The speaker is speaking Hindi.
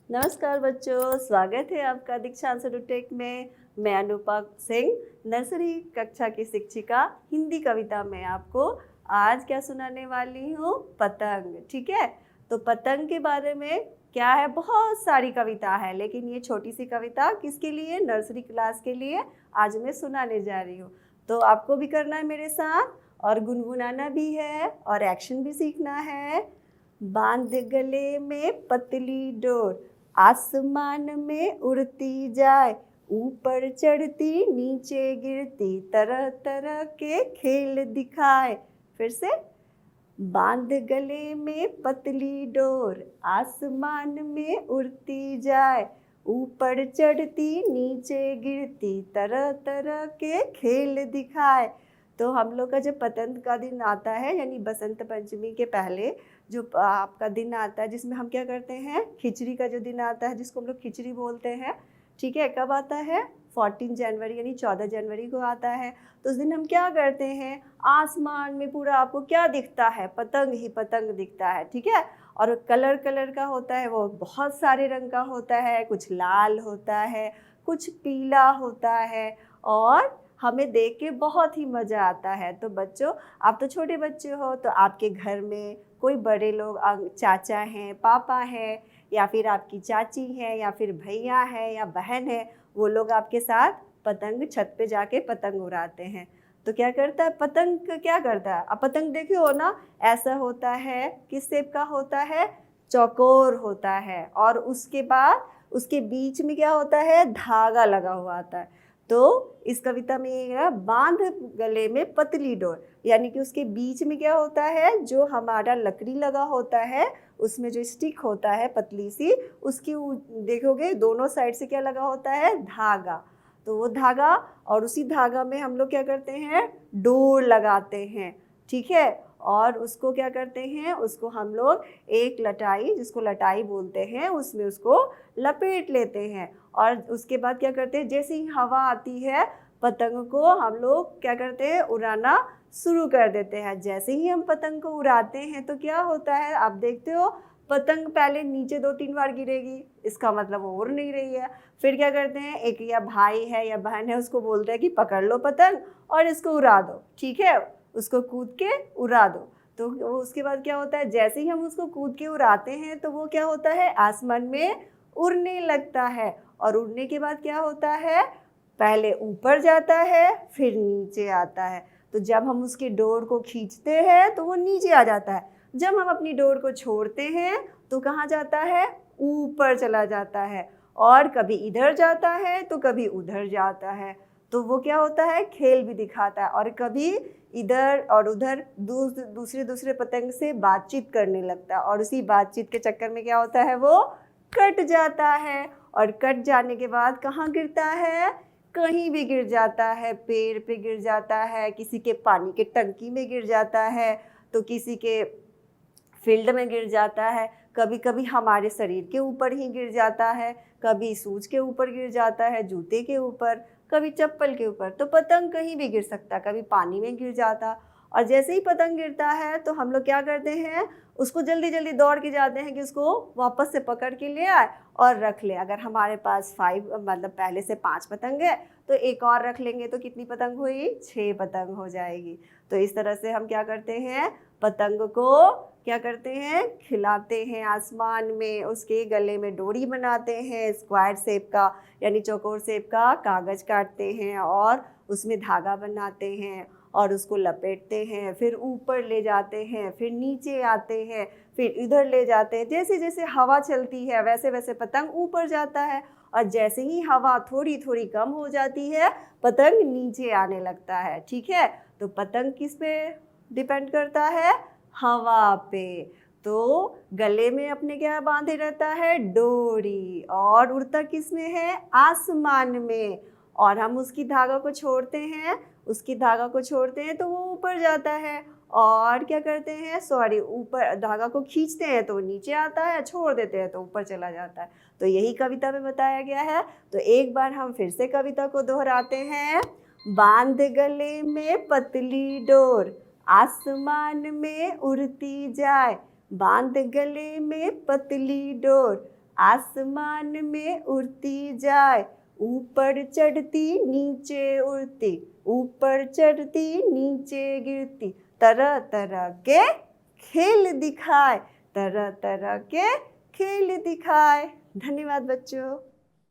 नमस्कार बच्चों, स्वागत है आपका दीक्षांत टेक में। मैं अनुपा सिंह, नर्सरी कक्षा की शिक्षिका, हिंदी कविता में आपको आज क्या सुनाने वाली हूँ, पतंग। ठीक है, तो पतंग के बारे में क्या है, बहुत सारी कविता है, लेकिन ये छोटी सी कविता किसके लिए, नर्सरी क्लास के लिए आज मैं सुनाने जा रही हूँ। तो आपको भी करना है मेरे साथ, और गुनगुनाना भी है, और एक्शन भी सीखना है। बांध गले में पतली डोर, आसमान में उड़ती जाए, ऊपर चढ़ती नीचे गिरती, तरह तरह के खेल दिखाए। फिर से, बांध गले में पतली डोर, आसमान में उड़ती जाए, ऊपर चढ़ती नीचे गिरती, तरह तरह के खेल दिखाए। तो हम लोग का जब पतंग का दिन आता है, यानी बसंत पंचमी के पहले जो आपका दिन आता है, जिसमें हम क्या करते हैं, खिचड़ी का जो दिन आता है, जिसको हम लोग खिचड़ी बोलते हैं। ठीक है, कब आता है, 14 जनवरी यानी 14 जनवरी को आता है। तो उस दिन हम क्या करते हैं, आसमान में पूरा आपको क्या दिखता है, पतंग ही पतंग दिखता है। ठीक है, और कलर कलर का होता है, वो बहुत सारे रंग का होता है, कुछ लाल होता है, कुछ पीला होता है, और हमें देख के बहुत ही मज़ा आता है। तो बच्चों, आप तो छोटे बच्चे हो, तो आपके घर में कोई बड़े लोग, चाचा हैं, पापा हैं, या फिर आपकी चाची है, या फिर भैया है या बहन है, वो लोग आपके साथ पतंग छत पे जाके पतंग उड़ाते हैं। तो क्या करता है पतंग, क्या करता है, अब पतंग देखे हो ना, ऐसा होता है, किस शेप का होता है, चौकोर होता है, और उसके बाद उसके बीच में क्या होता है, धागा लगा हुआ आता है। तो इस कविता में ये है, बांध गले में पतली डोर, यानी कि उसके बीच में क्या होता है, जो हमारा लकड़ी लगा होता है, उसमें जो स्टिक होता है पतली सी, उसकी देखोगे दोनों साइड से क्या लगा होता है, धागा। तो वो धागा, और उसी धागा में हम लोग क्या करते हैं, डोर लगाते हैं। ठीक है, और उसको क्या करते हैं, उसको हम लोग एक लटाई, जिसको लटाई बोलते हैं, उसमें उसको लपेट लेते हैं। और उसके बाद क्या करते हैं, जैसे ही हवा आती है, पतंग को हम लोग क्या करते हैं, उड़ाना शुरू कर देते हैं। जैसे ही हम पतंग को उड़ाते हैं तो क्या होता है, आप देखते हो पतंग पहले नीचे 2-3 बार गिरेगी, इसका मतलब वो उड़ नहीं रही है। फिर क्या करते हैं, एक या भाई है या बहन है, उसको बोलते हैं कि पकड़ लो पतंग और इसको उड़ा दो। ठीक है, उसको कूद के उड़ा दो। तो उसके बाद क्या होता है, जैसे ही हम उसको कूद के उड़ाते हैं तो वो क्या होता है, आसमान में उड़ने लगता है। और उड़ने के बाद क्या होता है, पहले ऊपर जाता है, फिर नीचे आता है। तो जब हम उसके डोर को खींचते हैं तो वो नीचे आ जाता है, जब हम अपनी डोर को छोड़ते हैं तो कहाँ जाता है, ऊपर चला जाता है, और कभी इधर जाता है तो कभी उधर जाता है। तो वो क्या होता है, खेल भी दिखाता है, और कभी इधर और उधर दूसरे दूसरे पतंग से बातचीत करने लगता है, और उसी बातचीत के चक्कर में क्या होता है, वो कट जाता है। और कट जाने के बाद कहाँ गिरता है, कहीं भी गिर जाता है, पेड़ पे गिर जाता है, किसी के पानी के टंकी में गिर जाता है, तो किसी के फील्ड में गिर जाता है, कभी कभी हमारे शरीर के ऊपर ही गिर जाता है, कभी सूज के ऊपर गिर जाता है, जूते के ऊपर, कभी चप्पल के ऊपर। तो पतंग कहीं भी गिर सकता, कभी पानी में गिर जाता। और जैसे ही पतंग गिरता है तो हम लोग क्या करते हैं, उसको जल्दी जल्दी दौड़ के जाते हैं कि उसको वापस से पकड़ के ले आए और रख ले। अगर हमारे पास 5 मतलब पहले से 5 पतंग है तो एक और रख लेंगे, तो कितनी पतंग हुई, 6 पतंग हो जाएगी। तो इस तरह से हम क्या करते हैं, पतंग को क्या करते हैं, खिलाते हैं आसमान में, उसके गले में डोरी बनाते हैं, स्क्वायर शेप का यानी चौकोर शेप का कागज़ काटते हैं, और उसमें धागा बनाते हैं, और उसको लपेटते हैं, फिर ऊपर ले जाते हैं, फिर नीचे आते हैं, फिर इधर ले जाते हैं। जैसे जैसे हवा चलती है वैसे वैसे पतंग ऊपर जाता है, और जैसे ही हवा थोड़ी थोड़ी कम हो जाती है, पतंग नीचे आने लगता है। ठीक है, तो पतंग किस पे डिपेंड करता है, हवा पे। तो गले में अपने क्या बांधे रहता है, डोरी, और उड़ता किस में है, आसमान में। और हम उसकी धागा को छोड़ते हैं, उसकी धागा को छोड़ते हैं तो वो ऊपर जाता है, और क्या करते हैं, सॉरी, ऊपर धागा को खींचते हैं तो वो नीचे आता है, छोड़ देते हैं तो ऊपर चला जाता है। तो यही कविता में बताया गया है। तो एक बार हम फिर से कविता को दोहराते हैं। बांध गले में पतली डोर, आसमान में उड़ती जाए, बांध गले में पतली डोर, आसमान में उड़ती जाए, ऊपर चढ़ती नीचे उड़ती, ऊपर चढ़ती नीचे गिरती, तरह तरह के खेल दिखाए, तरह तरह के खेल दिखाए। धन्यवाद बच्चों।